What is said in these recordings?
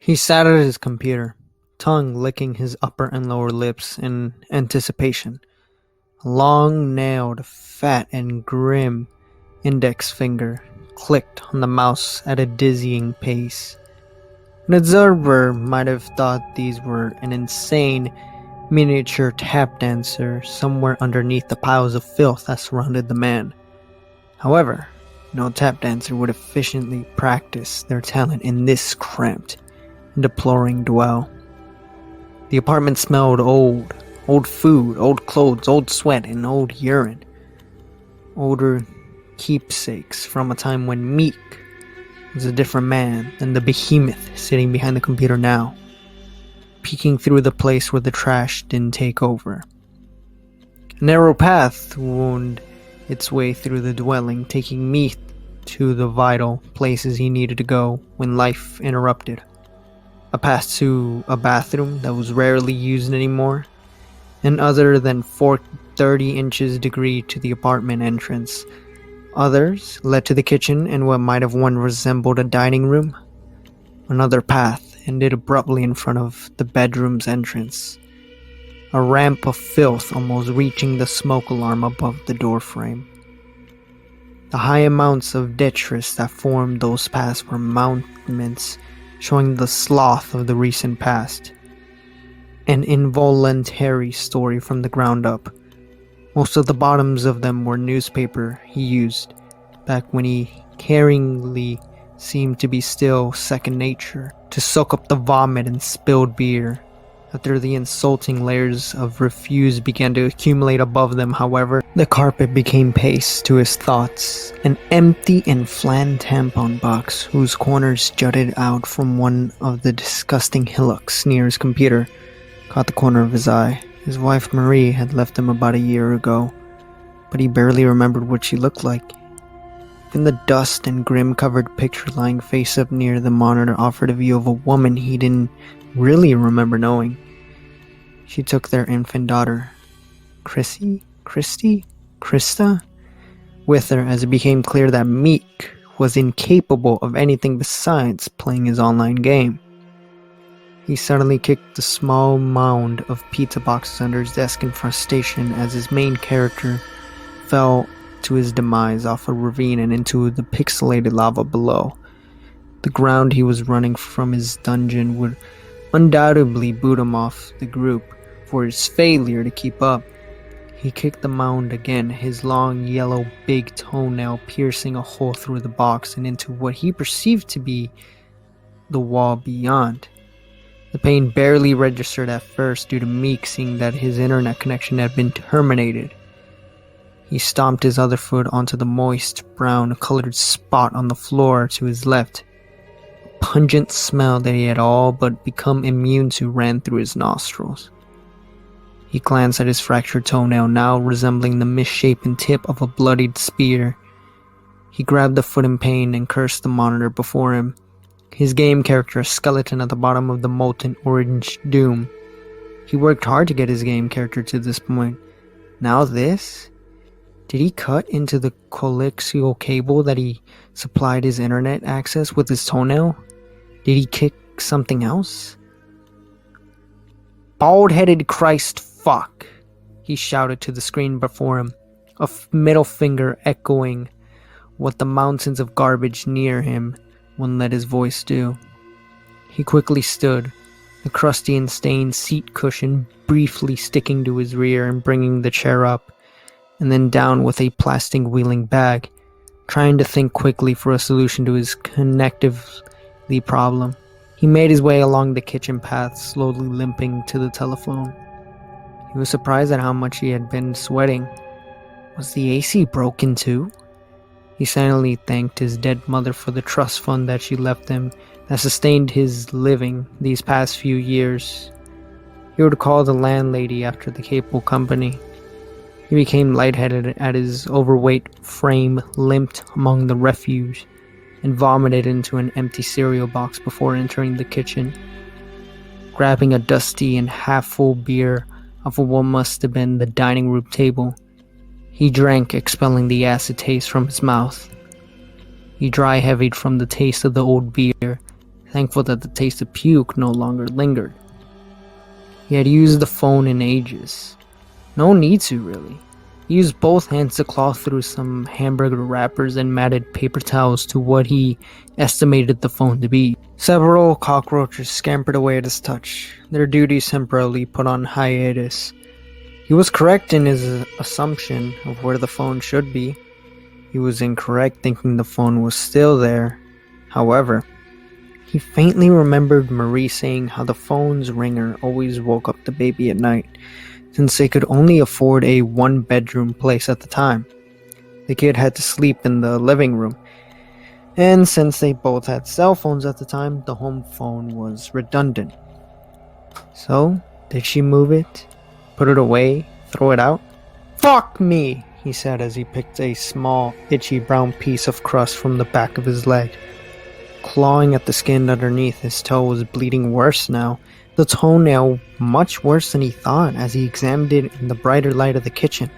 He sat at his computer, tongue licking his upper and lower lips in anticipation. A long-nailed, fat and grim index finger clicked on the mouse at a dizzying pace. An observer might have thought these were an insane miniature tap dancer somewhere underneath the piles of filth that surrounded the man. However, no tap dancer would efficiently practice their talent in this cramped and deploring dwell. The apartment smelled old. Old food, old clothes, old sweat, and old urine. Older keepsakes from a time when Meek was a different man than the behemoth sitting behind the computer now, peeking through the place where the trash didn't take over. A narrow path wound its way through the dwelling, taking Meek to the vital places he needed to go when life interrupted. A path to a bathroom that was rarely used anymore, and other than 30 inches degree to the apartment entrance. Others led to the kitchen and what might have once resembled a dining room. Another path ended abruptly in front of the bedroom's entrance, a ramp of filth almost reaching the smoke alarm above the doorframe. The high amounts of detritus that formed those paths were monuments showing the sloth of the recent past. An involuntary story from the ground up. Most of the bottoms of them were newspaper he used back when he caringly seemed to be still second nature, to soak up the vomit and spilled beer. After the insulting layers of refuse began to accumulate above them, however, the carpet became paste to his thoughts. An empty and flan tampon box whose corners jutted out from one of the disgusting hillocks near his computer caught the corner of his eye. His wife Marie had left him about a year ago, but he barely remembered what she looked like. Even the dust and grim-covered picture lying face-up near the monitor offered a view of a woman he didn't really remember knowing. She took their infant daughter, Krista, with her as it became clear that Meek was incapable of anything besides playing his online game. He suddenly kicked the small mound of pizza boxes under his desk in frustration as his main character fell to his demise off a ravine and into the pixelated lava below. The ground he was running from his dungeon would undoubtedly boot him off the group for his failure to keep up. He kicked the mound again, his long yellow big toenail piercing a hole through the box and into what he perceived to be the wall beyond. The pain barely registered at first due to Meek seeing that his internet connection had been terminated. He stomped his other foot onto the moist, brown-colored spot on the floor to his left. A pungent smell that he had all but become immune to ran through his nostrils. He glanced at his fractured toenail, now resembling the misshapen tip of a bloodied spear. He grabbed the foot in pain and cursed the monitor before him. His game character, a skeleton at the bottom of the molten orange doom. He worked hard to get his game character to this point. Now this? Did he cut into the coaxial cable that he supplied his internet access with his toenail? Did he kick something else? Bald-headed Christ fuck, he shouted to the screen before him, a middle finger echoing what the mountains of garbage near him wouldn't let his voice do. He quickly stood, the crusty and stained seat cushion briefly sticking to his rear and bringing the chair up, and then down with a plastic wheeling bag, trying to think quickly for a solution to his connectivity problem. He made his way along the kitchen path, slowly limping to the telephone. He was surprised at how much he had been sweating. Was the AC broken too? He silently thanked his dead mother for the trust fund that she left him that sustained his living these past few years. He would call the landlady after the cable company. He became lightheaded at his overweight frame, limped among the refuse, and vomited into an empty cereal box before entering the kitchen. Grabbing a dusty and half-full beer off of what must have been the dining room table, he drank, expelling the acid taste from his mouth. He dry-heavied from the taste of the old beer, thankful that the taste of puke no longer lingered. He had used the phone in ages. No need to, really. He used both hands to claw through some hamburger wrappers and matted paper towels to what he estimated the phone to be. Several cockroaches scampered away at his touch, their duties temporarily put on hiatus. He was correct in his assumption of where the phone should be. He was incorrect thinking the phone was still there. However, he faintly remembered Marie saying how the phone's ringer always woke up the baby at night, since they could only afford a one-bedroom place at the time. The kid had to sleep in the living room, and since they both had cell phones at the time, the home phone was redundant. So, did she move it? Put it away? Throw it out? "Fuck me!" he said as he picked a small, itchy brown piece of crust from the back of his leg. Clawing at the skin underneath, his toe was bleeding worse now, the toenail much worse than he thought as he examined it in the brighter light of the kitchen.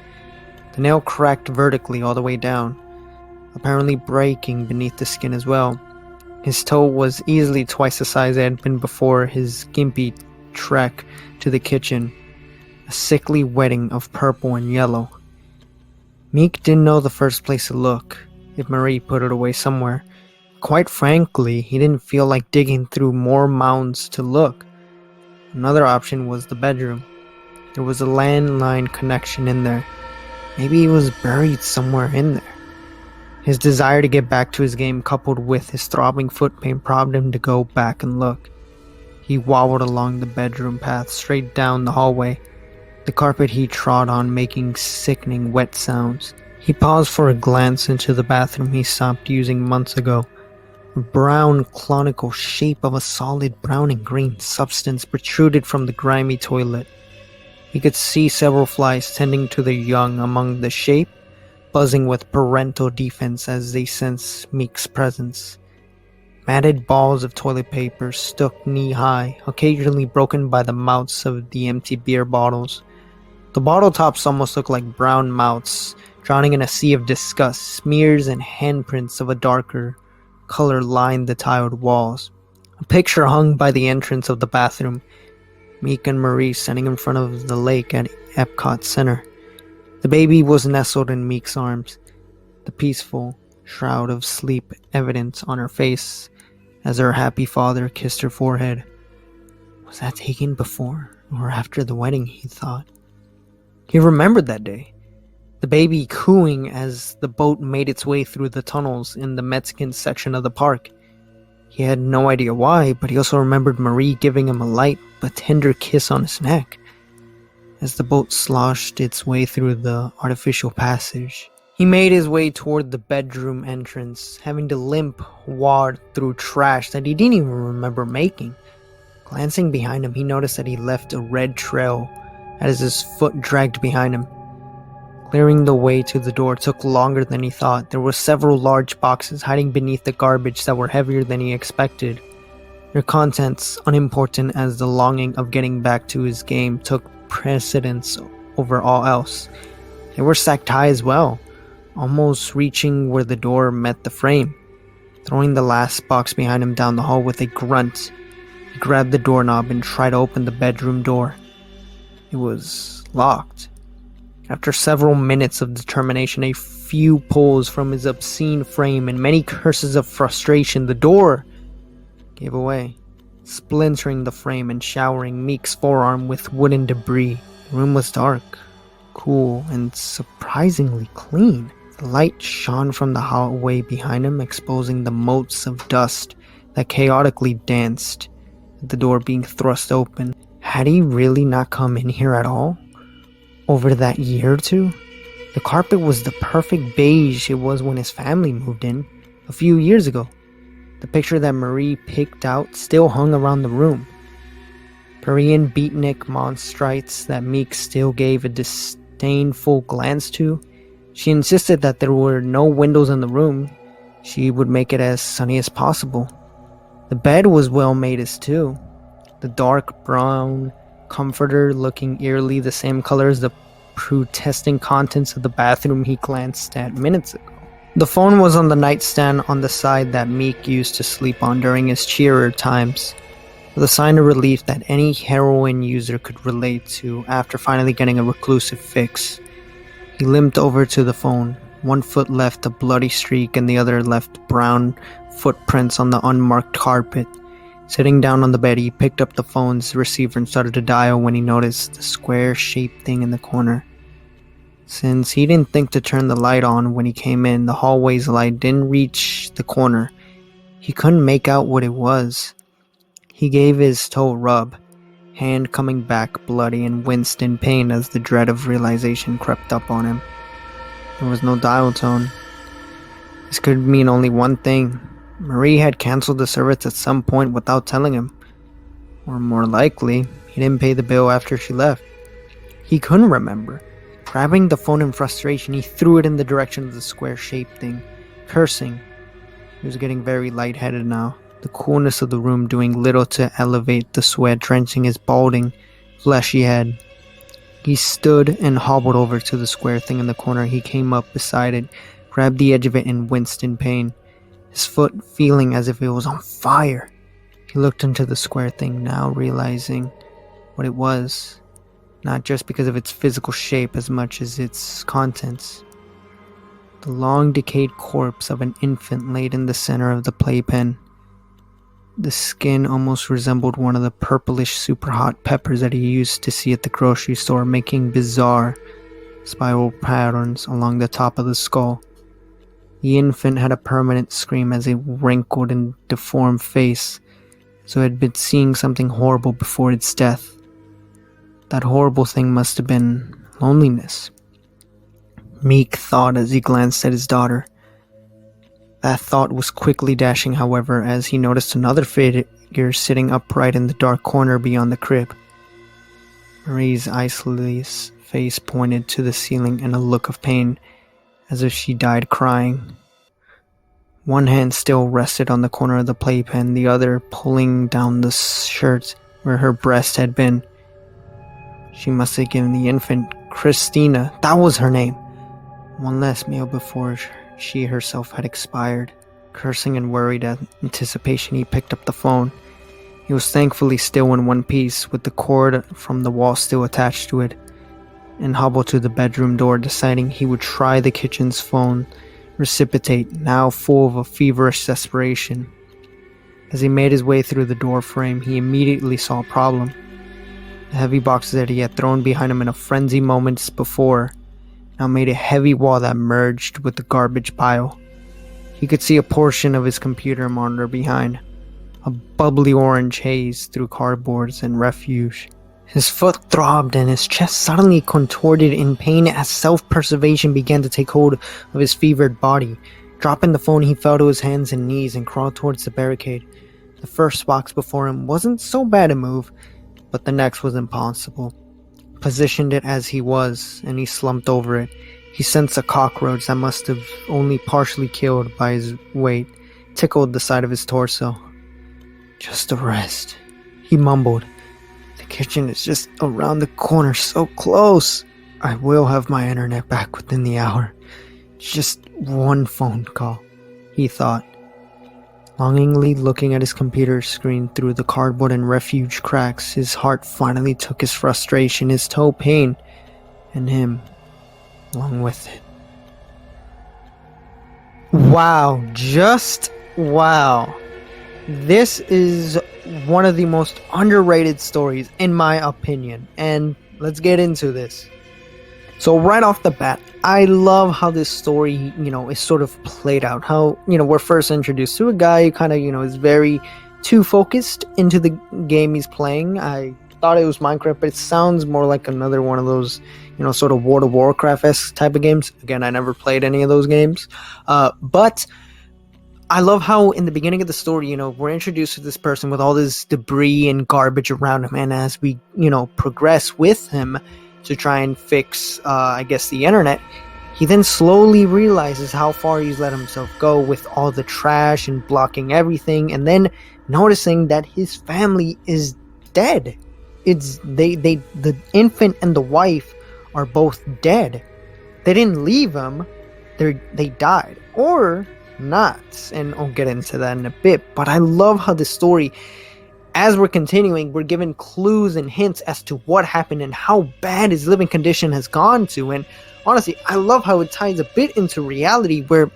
The nail cracked vertically all the way down, apparently breaking beneath the skin as well. His toe was easily twice the size it had been before his gimpy trek to the kitchen, a sickly wetting of purple and yellow. Meek didn't know the first place to look, if Marie put it away somewhere. Quite frankly, he didn't feel like digging through more mounds to look. Another option was the bedroom. There was a landline connection in there. Maybe he was buried somewhere in there. His desire to get back to his game coupled with his throbbing foot pain prompted him to go back and look. He wobbled along the bedroom path straight down the hallway, the carpet he trod on making sickening wet sounds. He paused for a glance into the bathroom he stopped using months ago. A brown, conical shape of a solid brown and green substance protruded from the grimy toilet. He could see several flies tending to their young among the shape, buzzing with parental defense as they sensed Meek's presence. Matted balls of toilet paper stuck knee-high, occasionally broken by the mouths of the empty beer bottles. The bottle tops almost looked like brown mouths, drowning in a sea of disgust. Smears and handprints of a darker color lined the tiled walls. A picture hung by the entrance of the bathroom, Meek and Marie standing in front of the lake at Epcot Center. The baby was nestled in Meek's arms, the peaceful shroud of sleep evident on her face as her happy father kissed her forehead. Was that taken before or after the wedding, he thought. He remembered that day. The baby cooing as the boat made its way through the tunnels in the Mexican section of the park. He had no idea why, but he also remembered Marie giving him a light but tender kiss on his neck as the boat sloshed its way through the artificial passage. He made his way toward the bedroom entrance, having to limp wad through trash that he didn't even remember making. Glancing behind him, he noticed that he left a red trail as his foot dragged behind him. Clearing the way to the door took longer than he thought. There were several large boxes hiding beneath the garbage that were heavier than he expected. Their contents, unimportant as the longing of getting back to his game took precedence over all else. They were stacked high as well, almost reaching where the door met the frame. Throwing the last box behind him down the hall with a grunt, he grabbed the doorknob and tried to open the bedroom door. It was locked. After several minutes of determination, a few pulls from his obscene frame, and many curses of frustration, the door gave away, splintering the frame and showering Meek's forearm with wooden debris. The room was dark, cool, and surprisingly clean. The light shone from the hallway behind him, exposing the motes of dust that chaotically danced at the door being thrust open. Had he really not come in here at all? Over that year or two? The carpet was the perfect beige it was when his family moved in a few years ago. The picture that Marie picked out still hung around the room. Korean beatnik monstrites that Meek still gave a disdainful glance to. She insisted that there were no windows in the room. She would make it as sunny as possible. The bed was well made as too. The dark brown comforter looking eerily the same color as the protesting contents of the bathroom he glanced at minutes ago. The phone was on the nightstand on the side that Meek used to sleep on during his cheerer times, with a sign of relief that any heroin user could relate to after finally getting a reclusive fix. He limped over to the phone. One foot left a bloody streak and the other left brown footprints on the unmarked carpet. Sitting down on the bed, he picked up the phone's receiver and started to dial when he noticed the square-shaped thing in the corner. Since he didn't think to turn the light on when he came in, the hallway's light didn't reach the corner. He couldn't make out what it was. He gave his toe a rub, hand coming back bloody, and winced in pain as the dread of realization crept up on him. There was no dial tone. This could mean only one thing. Marie had canceled the service at some point without telling him. Or more likely, he didn't pay the bill after she left. He couldn't remember. Grabbing the phone in frustration, he threw it in the direction of the square-shaped thing, cursing. He was getting very lightheaded now, the coolness of the room doing little to elevate the sweat drenching his balding, fleshy head. He stood and hobbled over to the square thing in the corner. He came up beside it, grabbed the edge of it, and winced in pain, his foot feeling as if it was on fire. He looked into the square thing, now realizing what it was, not just because of its physical shape as much as its contents. The long decayed corpse of an infant laid in the center of the playpen. The skin almost resembled one of the purplish super hot peppers that he used to see at the grocery store, making bizarre spiral patterns along the top of the skull. The infant had a permanent scream as a wrinkled and deformed face, so it had been seeing something horrible before its death. That horrible thing must have been loneliness. Meek thought as he glanced at his daughter. That thought was quickly dashing, however, as he noticed another figure sitting upright in the dark corner beyond the crib. Marie's iceless face pointed to the ceiling in a look of pain, as if she died crying. One hand still rested on the corner of the playpen, the other pulling down the shirt where her breast had been. She must have given the infant Christina, that was her name, one last meal before she herself had expired. Cursing and worried at anticipation, he picked up the phone. He was thankfully still in one piece, with the cord from the wall still attached to it, and hobbled to the bedroom door, deciding he would try the kitchen's phone reciprocate, now full of a feverish desperation. As he made his way through the door frame, he immediately saw a problem. The heavy boxes that he had thrown behind him in a frenzy moments before now made a heavy wall that merged with the garbage pile. He could see a portion of his computer monitor behind, a bubbly orange haze through cardboards and refuse. His foot throbbed and his chest suddenly contorted in pain as self-preservation began to take hold of his fevered body. Dropping the phone, he fell to his hands and knees and crawled towards the barricade. The first box before him wasn't so bad a move, but the next was impossible. Positioned it as he was, and he slumped over it. He sensed a cockroach that must have only partially killed by his weight tickled the side of his torso. Just a rest, he mumbled. The kitchen is just around the corner, so close. I will have my internet back within the hour. Just one phone call, he thought. Longingly looking at his computer screen through the cardboard and refuge cracks, his heart finally took his frustration, his toe pain, and him along with it. Wow, just wow. This is one of the most underrated stories, in my opinion, and let's get into this. So right off the bat, I love how this story, is sort of played out. How, we're first introduced to a guy who kind of, is very too focused into the game he's playing. I thought it was Minecraft, but it sounds more like another one of those, sort of World of Warcraft-esque type of games. Again, I never played any of those games. But I love how in the beginning of the story, we're introduced to this person with all this debris and garbage around him. And as we, progress with him to try and fix, the internet, he then slowly realizes how far he's let himself go with all the trash and blocking everything, and then noticing that his family is dead. The infant and the wife are both dead. They didn't leave him. they died or not, and I'll get into that in a bit. But I love how the story, as we're continuing, we're given clues and hints as to what happened and how bad his living condition has gone to. And honestly, I love how it ties a bit into reality, where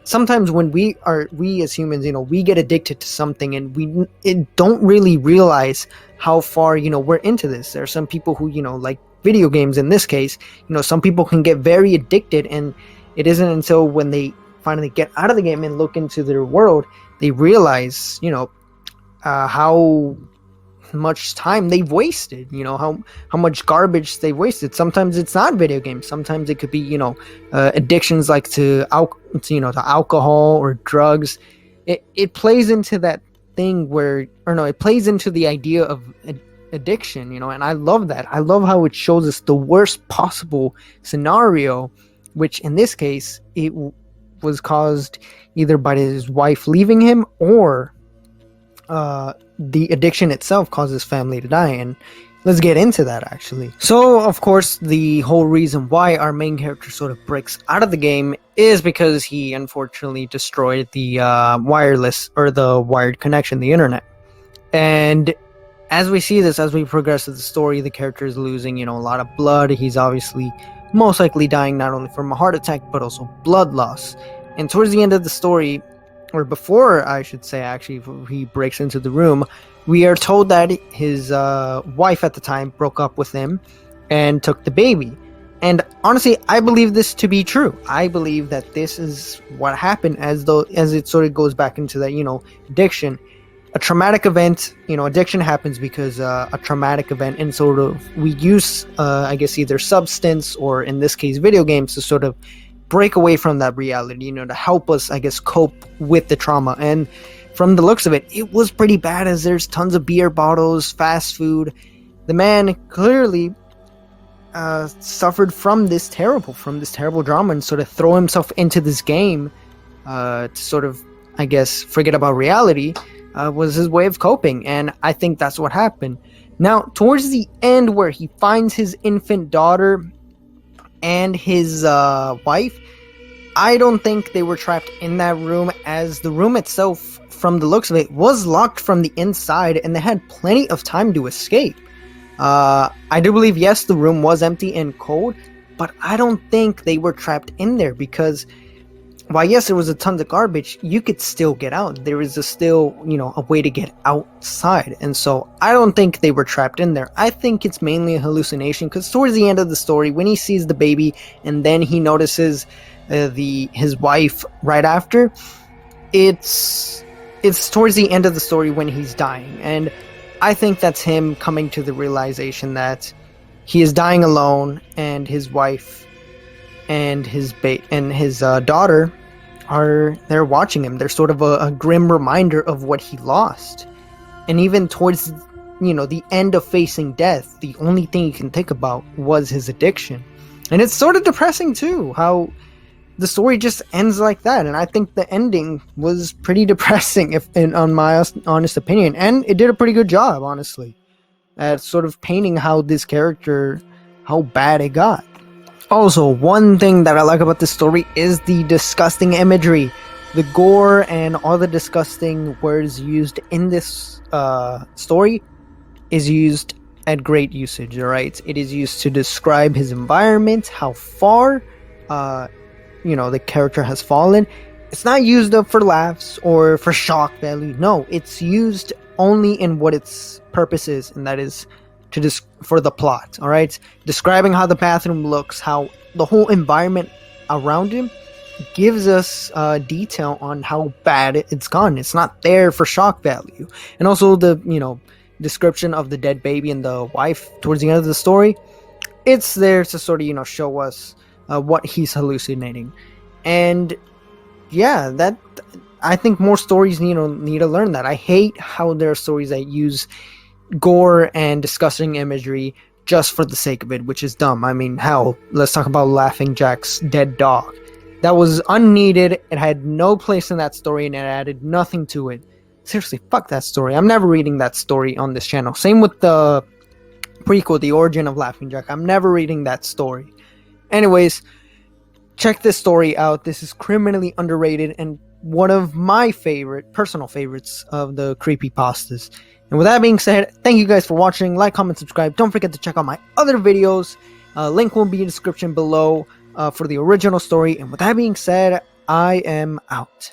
sometimes when we as humans, we get addicted to something and we don't really realize how far, we're into this. There are some people who, like video games in this case, some people can get very addicted, and it isn't until when they finally get out of the game and look into their world, they realize, how much time they've wasted, how much garbage they've wasted. Sometimes it's not video games, sometimes it could be, addictions like to alcohol or drugs. It plays into that thing it plays into the idea of addiction, and I love that. I love how it shows us the worst possible scenario, which in this case it was caused either by his wife leaving him, or the addiction itself caused his family to die. And let's get into that, actually. So, of course, the whole reason why our main character sort of breaks out of the game is because he unfortunately destroyed the wireless, or the wired connection, the internet. And as we see this, as we progress to the story, the character is losing, a lot of blood. He's obviously most likely dying not only from a heart attack, but also blood loss. And towards the end of the story, or before, I should say, actually, he breaks into the room, we are told that his wife at the time broke up with him and took the baby. And honestly, I believe this to be true. I believe that this is what happened, as it sort of goes back into that, addiction. A traumatic event, addiction happens because a traumatic event, and sort of we use, I guess, either substance or in this case, video games to sort of break away from that reality, to help us, I guess, cope with the trauma. And from the looks of it, it was pretty bad, as there's tons of beer bottles, fast food. The man clearly suffered from this terrible drama, and sort of throw himself into this game to sort of, I guess, forget about reality was his way of coping. And I think that's what happened. Now, towards the end, where he finds his infant daughter and his wife, I don't think they were trapped in that room, as the room itself, from the looks of it, was locked from the inside, and they had plenty of time to escape. I do believe, yes, the room was empty and cold, but I don't think they were trapped in there, because while yes, there was a ton of garbage, you could still get out. There is still, a way to get outside. And so I don't think they were trapped in there. I think it's mainly a hallucination, because towards the end of the story, when he sees the baby and then he notices his wife right after, it's towards the end of the story when he's dying. And I think that's him coming to the realization that he is dying alone, and his wife and his daughter they're watching him. They're sort of a grim reminder of what he lost. And even towards, the end of facing death, the only thing he can think about was his addiction. And it's sort of depressing too, how the story just ends like that. And I think the ending was pretty depressing, on my honest opinion. And it did a pretty good job, honestly, at sort of painting how this character, how bad it got. Also, one thing that I like about this story is the disgusting imagery. The gore and all the disgusting words used in this story is used at great usage, alright? It is used to describe his environment, how far, the character has fallen. It's not used up for laughs or for shock value. No, it's used only in what its purpose is, and that is for the plot, all right? Describing how the bathroom looks, how the whole environment around him gives us detail on how bad it's gone. It's not there for shock value. And also the, description of the dead baby and the wife towards the end of the story, it's there to sort of, show us what he's hallucinating. And yeah, that, I think more stories need to learn that. I hate how there are stories that use gore and disgusting imagery just for the sake of it, which is dumb. I mean, hell, let's talk about Laughing Jack's dead dog. That was unneeded. It had no place in that story, and it added nothing to it. Seriously, fuck that story. I'm never reading that story on this channel. Same with the prequel, The Origin of Laughing Jack. I'm never reading that story. Anyways, check this story out. This is criminally underrated and one of my personal favorites of the creepypastas. And with that being said, thank you guys for watching. Like, comment, subscribe. Don't forget to check out my other videos. Link will be in the description below for the original story. And with that being said, I am out.